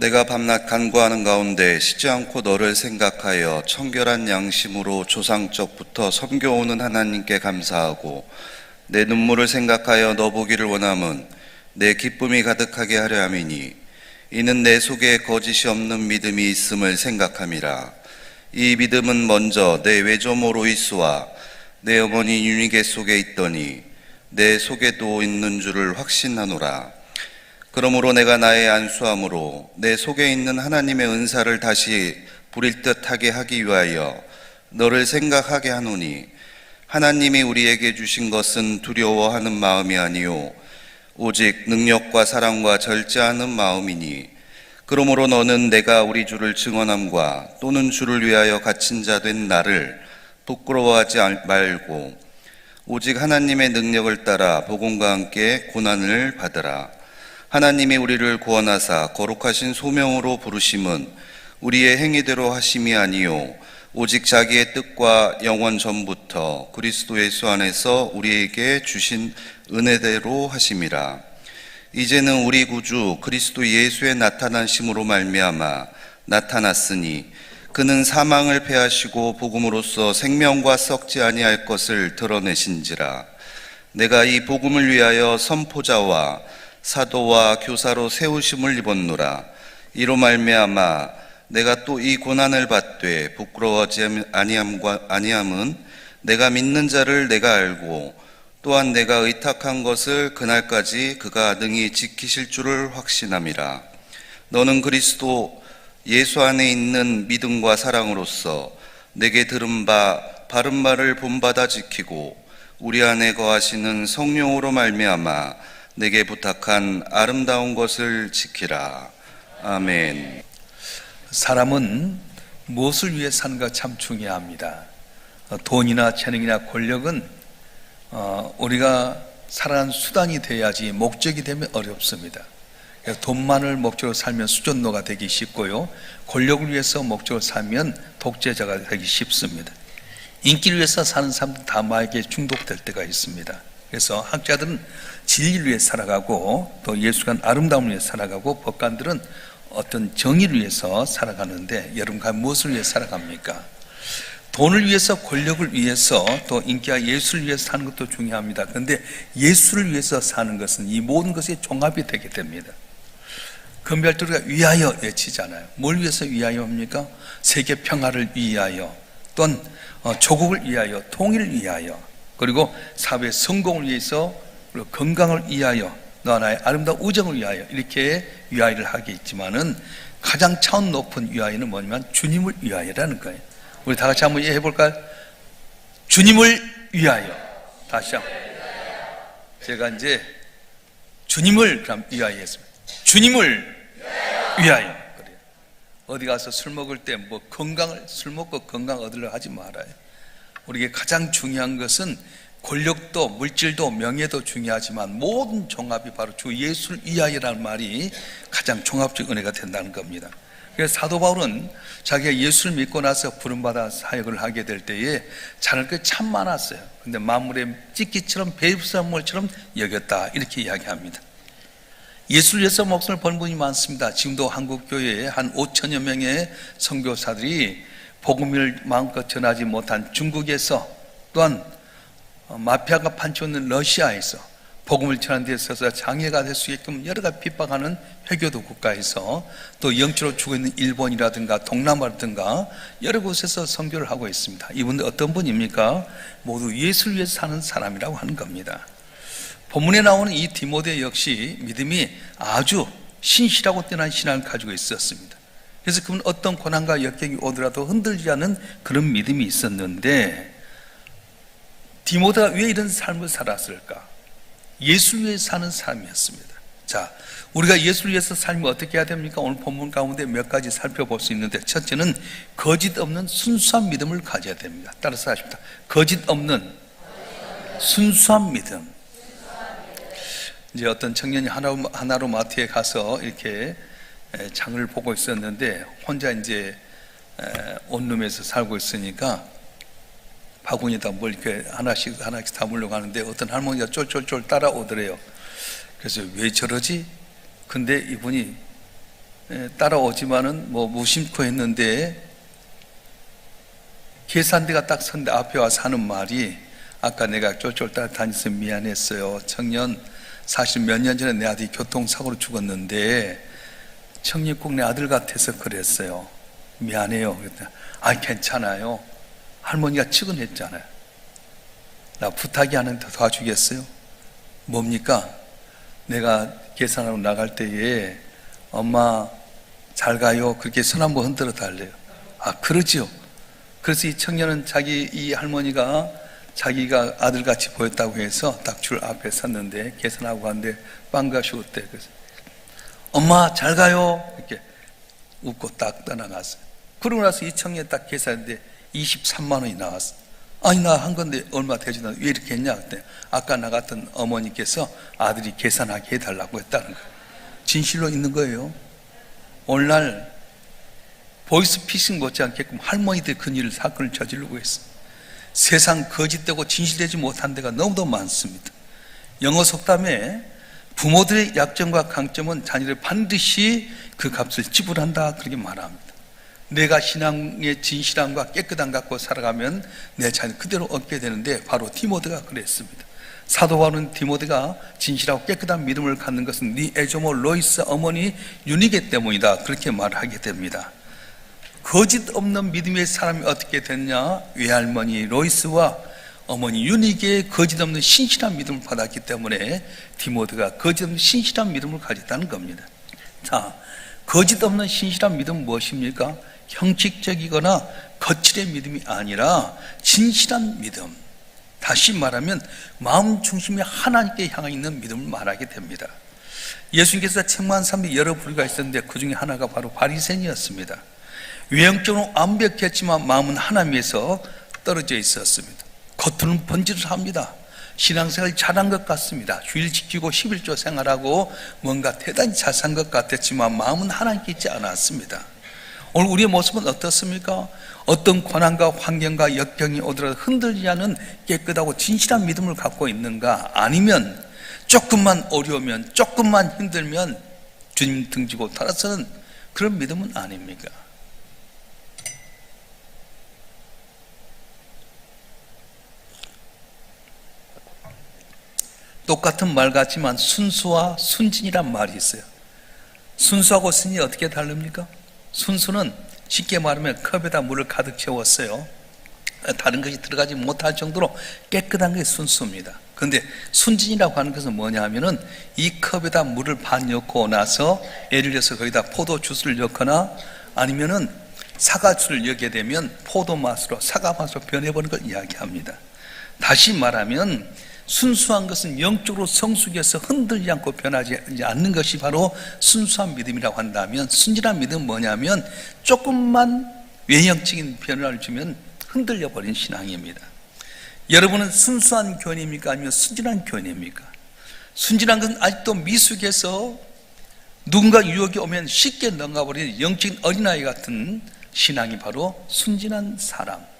내가 밤낮 간구하는 가운데 쉬지 않고 너를 생각하여 청결한 양심으로 조상적부터 섬겨오는 하나님께 감사하고 내 눈물을 생각하여 너 보기를 원함은 내 기쁨이 가득하게 하려 함이니 이는 내 속에 거짓이 없는 믿음이 있음을 생각함이라. 이 믿음은 먼저 내 외조모 로이스와 내 어머니 유니게 속에 있더니 내 속에도 있는 줄을 확신하노라. 그러므로 내가 나의 안수함으로 내 속에 있는 하나님의 은사를 다시 부릴 듯하게 하기 위하여 너를 생각하게 하노니 하나님이 우리에게 주신 것은 두려워하는 마음이 아니요 오직 능력과 사랑과 절제하는 마음이니 그러므로 너는 내가 우리 주를 증언함과 또는 주를 위하여 갇힌 자 된 나를 부끄러워하지 말고 오직 하나님의 능력을 따라 복음과 함께 고난을 받으라. 하나님이 우리를 구원하사 거룩하신 소명으로 부르심은 우리의 행위대로 하심이 아니요 오직 자기의 뜻과 영원 전부터 그리스도 예수 안에서 우리에게 주신 은혜대로 하심이라. 이제는 우리 구주 그리스도 예수의 나타나심으로 말미암아 나타났으니 그는 사망을 패하시고 복음으로써 생명과 썩지 아니할 것을 드러내신지라. 내가 이 복음을 위하여 선포자와 사도와 교사로 세우심을 입었노라. 이로 말미암아 내가 또 이 고난을 받되 부끄러워하지 아니함은 내가 믿는 자를 내가 알고 또한 내가 의탁한 것을 그날까지 그가 능히 지키실 줄을 확신함이라. 너는 그리스도 예수 안에 있는 믿음과 사랑으로서 내게 들은 바 바른 말을 본받아 지키고 우리 안에 거하시는 성령으로 말미암아 내게 부탁한 아름다운 것을 지키라. 아멘. 사람은 무엇을 위해 사는가 참 중요합니다. 돈이나 재능이나 권력은 우리가 살아가는 수단이 돼야지 목적이 되면 어렵습니다. 돈만을 목적으로 살면 수전노가 되기 쉽고요, 권력을 위해서 목적으로 살면 독재자가 되기 쉽습니다. 인기를 위해서 사는 사람들 다 마약에 중독될 때가 있습니다. 그래서 학자들은 진리를 위해 살아가고 또 예수가 아름다움을 위해 살아가고 법관들은 어떤 정의를 위해서 살아가는데, 여러분 무엇을 위해 살아갑니까? 돈을 위해서, 권력을 위해서, 또 인기와 예수를 위해서 사는 것도 중요합니다. 그런데 예수를 위해서 사는 것은 이 모든 것이 종합이 되게 됩니다. 금별도 우리가 위하여 외치잖아요. 뭘 위해서 위하여입니까? 세계 평화를 위하여, 또는 조국을 위하여, 통일을 위하여, 그리고 사회 성공을 위해서, 그리고 건강을 위하여, 너와 나의 아름다운 우정을 위하여, 이렇게 위하여를 하겠지만은 가장 차원 높은 위하여는 뭐냐면 주님을 위하여라는 거예요. 우리 다 같이 한번 해볼까요? 주님을 위하여. 다시 한번. 제가 이제 주님을 그럼 위하여 했습니다. 주님을 위하여. 그래요. 어디 가서 술 먹을 때 뭐 술 먹고 건강 얻으려 하지 말아요. 우리에게 가장 중요한 것은 권력도 물질도 명예도 중요하지만 모든 종합이 바로 주 예수를 위하여라는 말이 가장 종합적 은혜가 된다는 겁니다. 그래서 사도 바울은 자기가 예수를 믿고 나서 부름받아 사역을 하게 될 때에 잘할 게 참 많았어요. 근데 만물의 찢기처럼 배설물처럼 여겼다, 이렇게 이야기합니다. 예수를 위해서 목숨을 번 분이 많습니다. 지금도 한국교회에 한 5천여 명의 선교사들이 복음을 마음껏 전하지 못한 중국에서, 또한 마피아가 판치는 러시아에서 복음을 전하는 데 있어서 장애가 될 수 있게끔 여러 가지 핍박하는 회교도 국가에서, 또 영적으로 죽어 있는 일본이라든가 동남아라든가 여러 곳에서 선교를 하고 있습니다. 이분들 어떤 분입니까? 모두 예수를 위해서 사는 사람이라고 하는 겁니다. 본문에 나오는 이 디모데 역시 믿음이 아주 신실하고 뛰어난 신앙을 가지고 있었습니다. 그래서 그는 어떤 고난과 역경이 오더라도 흔들리지 않는 그런 믿음이 있었는데, 디모데가 왜 이런 삶을 살았을까? 예수를 위해 사는 삶이었습니다. 자, 우리가 예수를 위해서 살면 어떻게 해야 됩니까? 오늘 본문 가운데 몇 가지 살펴볼 수 있는데, 첫째는 거짓 없는 순수한 믿음을 가져야 됩니다. 따라서 하십니다. 거짓 없는 순수한 믿음. 이제 어떤 청년이 하나로마트에 가서 이렇게 장을 보고 있었는데, 혼자 이제 원룸에서 살고 있으니까 바구니에다 뭘 이렇게 하나씩 담으려고 하는데 어떤 할머니가 쫄쫄쫄 따라오더래요. 그래서 왜 저러지? 근데 이분이 따라오지만은 무심코 했는데 계산대가 딱 선데 앞에 와서 하는 말이, 아까 내가 쫄쫄 따라다녀서 미안했어요. 청년, 사실 몇 년 전에 내 아들이 교통사고로 죽었는데 청년 꼭 내 아들 같아서 그랬어요. 미안해요. 그랬더니 괜찮아요. 할머니가 측은했잖아요. 나 부탁이 하는데 도와주겠어요? 뭡니까? 내가 계산하러 나갈 때에 엄마 잘 가요. 그렇게 손 한번 흔들어 달래요. 그러지요. 그래서 이 청년은 이 할머니가 자기가 아들같이 보였다고 해서 딱 줄 앞에 섰는데 계산하고 갔는데 빵가시 웃대. 그래서 엄마 잘 가요. 이렇게 웃고 딱 떠나갔어요. 그러고 나서 이 청년이 딱 계산했는데 23만 원이 나왔어. 나 한 건데 얼마 되지도 않아. 왜 이렇게 했냐? 그때 아까 나갔던 어머니께서 아들이 계산하게 해달라고 했다는 거예요. 진실로 있는 거예요. 오늘날 보이스피싱 못지않게끔 할머니들 그 일을 사건을 저지르고 있어. 세상 거짓되고 진실되지 못한 데가 너무도 많습니다. 영어 속담에 부모들의 약점과 강점은 자녀를 반드시 그 값을 지불한다, 그렇게 말합니다. 내가 신앙의 진실함과 깨끗함 갖고 살아가면 내 자녀 그대로 얻게 되는데, 바로 디모데가 그랬습니다. 사도 바울은 디모데가 진실하고 깨끗한 믿음을 갖는 것은 네 애조모 로이스 어머니 유니게 때문이다, 그렇게 말하게 됩니다. 거짓 없는 믿음의 사람이 어떻게 됐냐? 외할머니 로이스와 어머니 유니게의 거짓 없는 신실한 믿음을 받았기 때문에 디모데가 거짓 없는 신실한 믿음을 가졌다는 겁니다. 자, 거짓 없는 신실한 믿음은 무엇입니까? 형식적이거나 거칠의 믿음이 아니라 진실한 믿음, 다시 말하면 마음 중심이 하나님께 향해 있는 믿음을 말하게 됩니다. 예수님께서 책망한 사람들이 여러 부류가 있었는데 그 중에 하나가 바로 바리새인이었습니다. 외형적으로 완벽했지만 마음은 하나님에서 떨어져 있었습니다. 겉으로는 번지를 합니다. 신앙생활이 잘한 것 같습니다. 주일 지키고 11조 생활하고 뭔가 대단히 잘 산 것 같았지만 마음은 하나님께 있지 않았습니다. 오늘 우리의 모습은 어떻습니까? 어떤 고난과 환경과 역경이 오더라도 흔들리지 않은 깨끗하고 진실한 믿음을 갖고 있는가? 아니면 조금만 어려우면, 조금만 힘들면 주님 등지고 따라서는 그런 믿음은 아닙니까? 똑같은 말 같지만 순수와 순진이란 말이 있어요. 순수하고 순진이 어떻게 다릅니까? 순수는 쉽게 말하면 컵에다 물을 가득 채웠어요. 다른 것이 들어가지 못할 정도로 깨끗한 게 순수입니다. 그런데 순진이라고 하는 것은 뭐냐 하면은 이 컵에다 물을 반 넣고 나서 예를 들어서 거기다 포도 주스를 넣거나 아니면은 사과주를 넣게 되면 포도 맛으로, 사과 맛으로 변해버리는 걸 이야기합니다. 다시 말하면 순수한 것은 영적으로 성숙해서 흔들리지 않고 변하지 않는 것이 바로 순수한 믿음이라고 한다면, 순진한 믿음은 뭐냐면 조금만 외형적인 변화를 주면 흔들려 버린 신앙입니다. 여러분은 순수한 교회입니까? 아니면 순진한 교회입니까? 순진한 것은 아직도 미숙해서 누군가 유혹이 오면 쉽게 넘어가버리는 영적인 어린아이 같은 신앙이 바로 순진한 사람.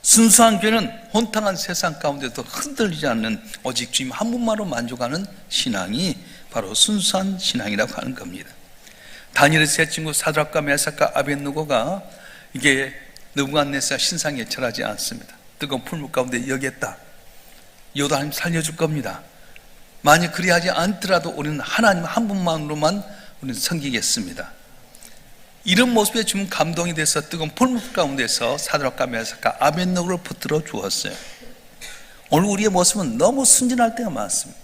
순수한 교회는 혼탕한 세상 가운데도 흔들리지 않는 오직 주님 한 분만으로 만족하는 신앙이 바로 순수한 신앙이라고 하는 겁니다. 다니엘의 세 친구 사드락과 메삭과 아벳느고가 이게 느부갓네살 신상에 절하지 않습니다. 뜨거운 풀물 가운데 여겼다. 여호도 하나님 살려줄 겁니다. 만약 그리하지 않더라도 우리는 하나님 한 분만으로만 우리는 섬기겠습니다. 이런 모습에 주님 감동이 돼서 뜨거운 풀물 가운데서 사드락과 메삭과 아벳느고를 붙들어 주었어요. 오늘 우리의 모습은 너무 순진할 때가 많습니다.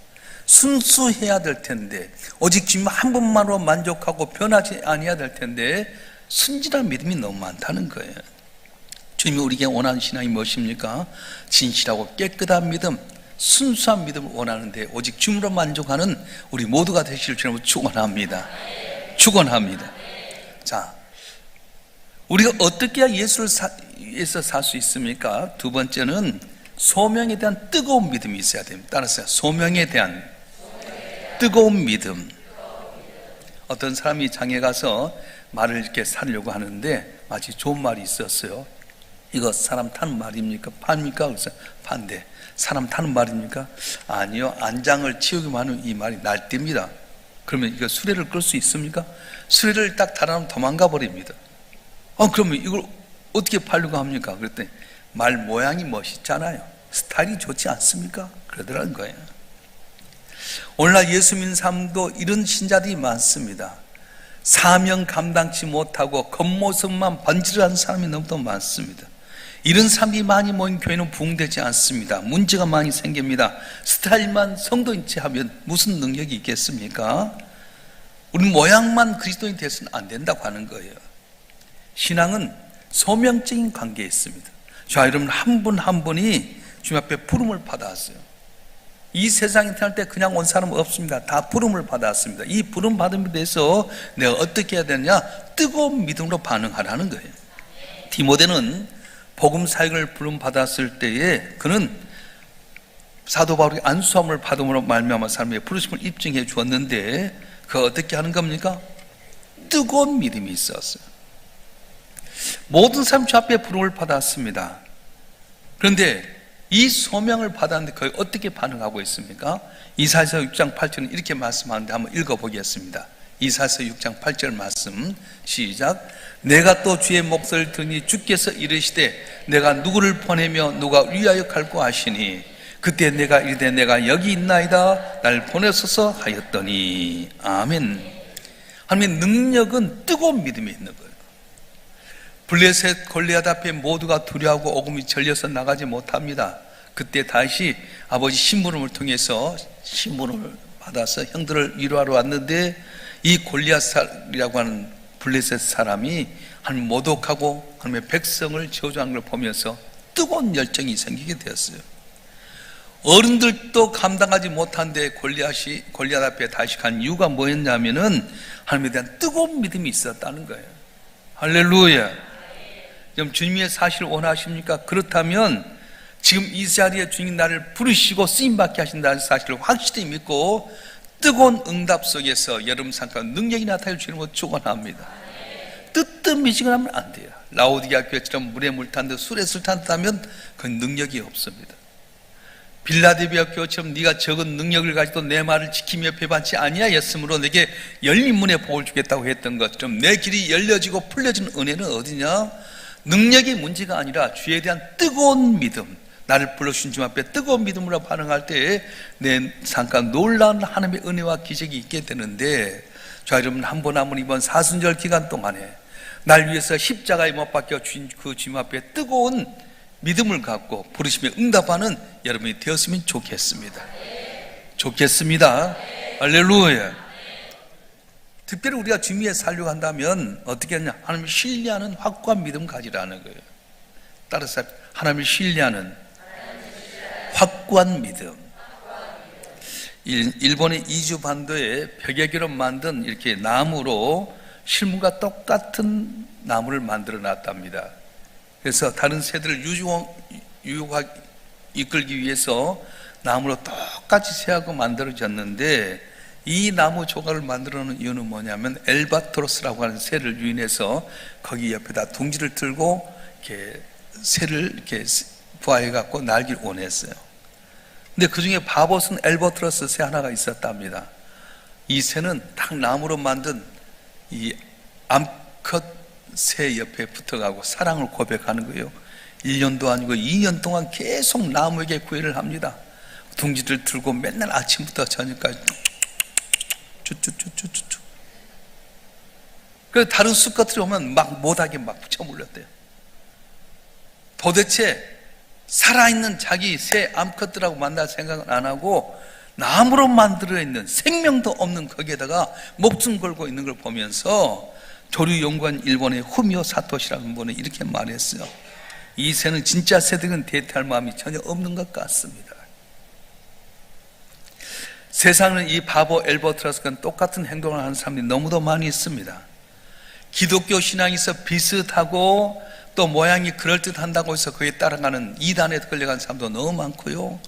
순수해야 될 텐데, 오직 주님 한 분만으로 만족하고 변하지 아니해야 될 텐데 순진한 믿음이 너무 많다는 거예요. 주님이 우리에게 원하는 신앙이 무엇입니까? 진실하고 깨끗한 믿음, 순수한 믿음을 원하는데 오직 주님으로 만족하는 우리 모두가 되실 주님으로 축원합니다. 축원합니다. 자, 우리가 어떻게 해야 예수를 살 수 있습니까? 두 번째는 소명에 대한 뜨거운 믿음이 있어야 됩니다. 따라서 소명에 대한 뜨거운 믿음. 어떤 사람이 장에 가서 말을 이렇게 사려고 하는데 마치 좋은 말이 있었어요. 이거 사람 타는 말입니까? 파입니까? 그래서 파인데 사람 타는 말입니까? 아니요, 안장을 치우기만 하면 이 말이 날뛰입니다. 그러면 이거 수레를 끌 수 있습니까? 수레를 딱 달아놓으면 도망가 버립니다. 그러면 이걸 어떻게 팔려고 합니까? 그랬더니 말 모양이 멋있잖아요. 스타일이 좋지 않습니까? 그러더라는 거예요. 오늘날 예수 믿는 사람도 이런 신자들이 많습니다. 사명 감당치 못하고 겉모습만 번지르한 사람이 너무도 많습니다. 이런 사람이 많이 모인 교회는 부흥되지 않습니다. 문제가 많이 생깁니다. 스타일만 성도인 체 하면 무슨 능력이 있겠습니까? 우리 모양만 그리스도인 돼서는 안 된다고 하는 거예요. 신앙은 소명적인 관계에 있습니다. 자, 여러분 한 분 한 분이 주님 앞에 부름을 받았어요. 이 세상에 태어날 때 그냥 온 사람은 없습니다. 다 부름을 받았습니다. 이 부름 받은 데 대해서 내가 어떻게 해야 되느냐? 뜨거운 믿음으로 반응하라는 거예요. 디모데는 복음 사역을 부름 받았을 때에 그는 사도 바울이 안수함을 받음으로 말미암아 사람의 부르심을 입증해 주었는데 그 어떻게 하는 겁니까? 뜨거운 믿음이 있었어요. 모든 사람 주 앞에 부름을 받았습니다. 그런데 이 소명을 받았는데 거의 어떻게 반응하고 있습니까? 이사야서 6장 8절은 이렇게 말씀하는데 한번 읽어보겠습니다. 이사야서 6장 8절 말씀 시작. 내가 또 주의 목소리를 들으니 주께서 이르시되 내가 누구를 보내며 누가 위하여 갈고 하시니 그때 내가 이르되 내가 여기 있나이다 날 보내소서 하였더니 아멘. 하나님의 능력은 뜨거운 믿음이 있는 거예요. 블레셋 골리앗 앞에 모두가 두려워하고 오금이 절려서 나가지 못합니다. 그때 다시 아버지 심부름을 통해서 심부름을 받아서 형들을 위로하러 왔는데 이 골리앗이라고 하는 블레셋 사람이 하나님 모독하고 하나님의 백성을 저주하는 걸 보면서 뜨거운 열정이 생기게 되었어요. 어른들도 감당하지 못한데 골리앗 앞에 다시 간 이유가 뭐였냐면은 하나님에 대한 뜨거운 믿음이 있었다는 거예요. 할렐루야. 그럼 주님의 사실을 원하십니까? 그렇다면 지금 이 자리에 주님 나를 부르시고 쓰임받게 하신다는 사실을 확실히 믿고 뜨거운 응답 속에서 여러분 삶과 능력이 나타날 주님으로 축원합니다. 뜨뜻미지근하면 안 돼요. 라오디게아 교회처럼 물에 물 탄 듯 술에 술 탄 듯 하면 그건 능력이 없습니다. 빌라델비아 교회처럼 네가 적은 능력을 가지고 내 말을 지키며 배반치 아니하였으므로 내게 열린 문에 복을 주겠다고 했던 것처럼 내 길이 열려지고 풀려지는 은혜는 어디냐? 능력이 문제가 아니라 주에 대한 뜨거운 믿음, 나를 불러주신 주님 앞에 뜨거운 믿음으로 반응할 때에 내 잠깐 놀라운 하나님의 은혜와 기적이 있게 되는데, 자, 여러분 한 번 한 번 이번 사순절 기간 동안에 날 위해서 십자가에 못 박혀 주신 그 주님 앞에 뜨거운 믿음을 갖고 부르심에 응답하는 여러분이 되었으면 좋겠습니다. 좋겠습니다. 할렐루야. 특별히 우리가 주님 위에 살려고 한다면 어떻게 하냐? 하나님을 신뢰하는 확고한 믿음 가지라는 거예요. 따라서 하나님을 신뢰하는 확고한 믿음. 일본의 이주 반도에 벽에기로 만든 이렇게 나무로 실물과 똑같은 나무를 만들어 놨답니다. 그래서 다른 새들을 유혹하기 이끌기 위해서 나무로 똑같이 새하고 만들어졌는데, 이 나무 조각을 만들어 놓은 이유는 뭐냐면 엘바트로스라고 하는 새를 유인해서 거기 옆에다 둥지를 들고 이렇게 새를 이렇게 부하해 갖고 날기를 원했어요. 근데 그 중에 바봇은 엘바트로스 새 하나가 있었답니다. 이 새는 딱 나무로 만든 이 암컷 새 옆에 붙어가고 사랑을 고백하는 거예요. 1년도 아니고 2년 동안 계속 나무에게 구애를 합니다. 둥지를 들고 맨날 아침부터 저녁까지 쭈쭈쭈쭈쭈쭈. 그래서 다른 수컷들이 오면 막 못하게 막 붙여 물렸대요. 도대체 살아있는 자기 새 암컷들하고 만날 생각은 안 하고 나무로 만들어 있는 생명도 없는 거기에다가 목숨 걸고 있는 걸 보면서 조류연구원 일본의 후미오 사토시라는 분은 이렇게 말했어요. 이 새는 진짜 새들은 대퇴할 마음이 전혀 없는 것 같습니다. 세상은 이 바보 엘버트라스과 똑같은 행동을 하는 사람들이 너무도 많이 있습니다. 기독교 신앙에서 비슷하고 또 모양이 그럴듯한다고 해서 그에 따라가는 이단에 걸려간 사람도 너무 많고요.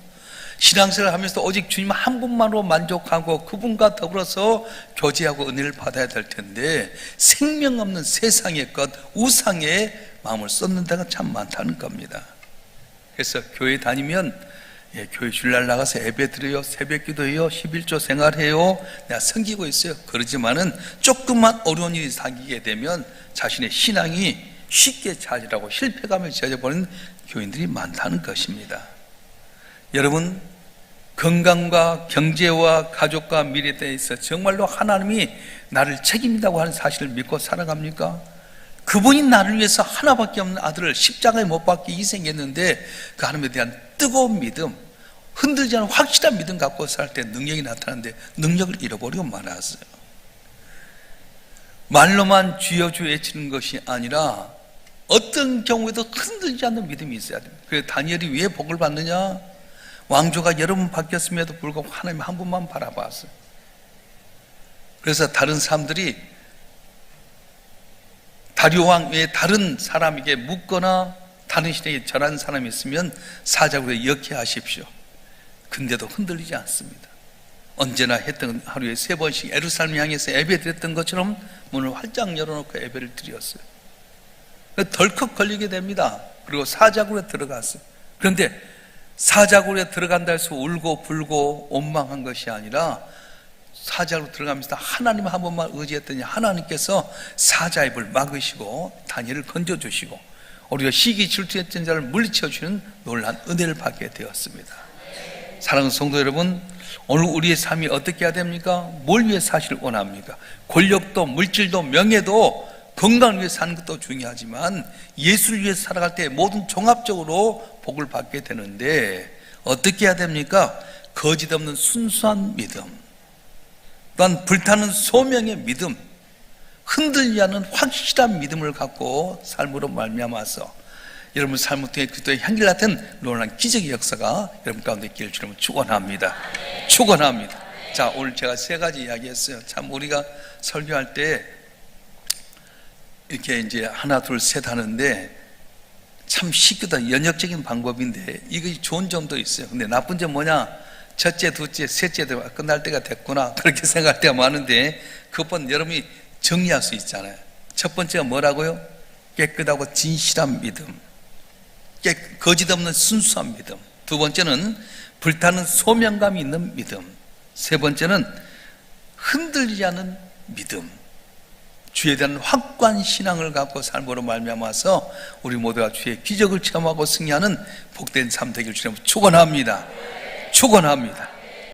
신앙생활을 하면서 오직 주님 한 분만으로 만족하고 그분과 더불어서 교제하고 은혜를 받아야 될 텐데 생명 없는 세상의 것, 우상에 마음을 쏟는 데가 참 많다는 겁니다. 그래서 교회 다니면 교회 주일날 나가서 예배 드려요, 새벽 기도해요, 11조 생활해요, 내가 섬기고 있어요. 그러지만은 조금만 어려운 일이 생기게 되면 자신의 신앙이 쉽게 좌절하고 실패감을 젖어버리는 교인들이 많다는 것입니다. 여러분, 건강과 경제와 가족과 미래에 대해서 정말로 하나님이 나를 책임진다고 하는 사실을 믿고 살아갑니까? 그분이 나를 위해서 하나밖에 없는 아들을 십자가에 못 박게 희생했는데 그 하나님에 대한 뜨거운 믿음, 흔들지 않은 확실한 믿음 갖고 살 때 능력이 나타나는데 능력을 잃어버리고 말았어요. 말로만 주여 주여 외치는 것이 아니라 어떤 경우에도 흔들지 않는 믿음이 있어야 됩니다. 그래서 다니엘이 왜 복을 받느냐? 왕조가 여러 번 바뀌었음에도 불구하고 하나님 한 분만 바라봤어요. 그래서 다른 사람들이 다리오 왕 외에 다른 사람에게 묻거나 다른 신에게 절한 사람이 있으면 사자굴에 역해하십시오. 근데도 흔들리지 않습니다. 언제나 했던 하루에 3번씩 예루살렘 향해서 예배 드렸던 것처럼 문을 활짝 열어놓고 예배를 드렸어요. 덜컥 걸리게 됩니다. 그리고 사자굴에 들어갔어요. 그런데 사자굴에 들어간다 해서 울고 불고 원망한 것이 아니라 사자로 들어가면서 하나님 한 번만 의지했더니 하나님께서 사자 입을 막으시고 다니엘을 건져주시고 우리가 시기 질투했던 자를 물리쳐 주는 놀라운 은혜를 받게 되었습니다. 사랑하는 성도 여러분, 오늘 우리의 삶이 어떻게 해야 됩니까? 뭘 위해 사실 원합니까? 권력도 물질도 명예도 건강을 위해 사는 것도 중요하지만 예수를 위해 살아갈 때 모든 종합적으로 복을 받게 되는데 어떻게 해야 됩니까? 거짓 없는 순수한 믿음, 또한 불타는 소명의 믿음, 흔들리지 않는 확실한 믿음을 갖고 삶으로 말미암아서 여러분 삶을 통해 그리스도의 향기를 같은 놀라운 기적의 역사가 여러분 가운데 있기를 주님은 축원합니다. 축원합니다. 자, 오늘 제가 3가지 이야기했어요. 참 우리가 설교할 때 이렇게 이제 하나 둘 셋 하는데 참 쉽거든. 연역적인 방법인데 이게 좋은 점도 있어요. 근데 나쁜 점 뭐냐? 첫째, 둘째, 셋째 끝날 때가 됐구나 그렇게 생각할 때가 많은데 그것보다 여러분이 정리할 수 있잖아요. 첫 번째가 뭐라고요? 깨끗하고 진실한 믿음, 거짓 없는 순수한 믿음. 두 번째는 불타는 소명감이 있는 믿음. 세 번째는 흔들리지 않는 믿음. 주에 대한 확고한 신앙을 갖고 삶으로 말미암아서 우리 모두가 주의 기적을 체험하고 승리하는 복된 삶 되기를 주님 축원합니다. 축원합니다.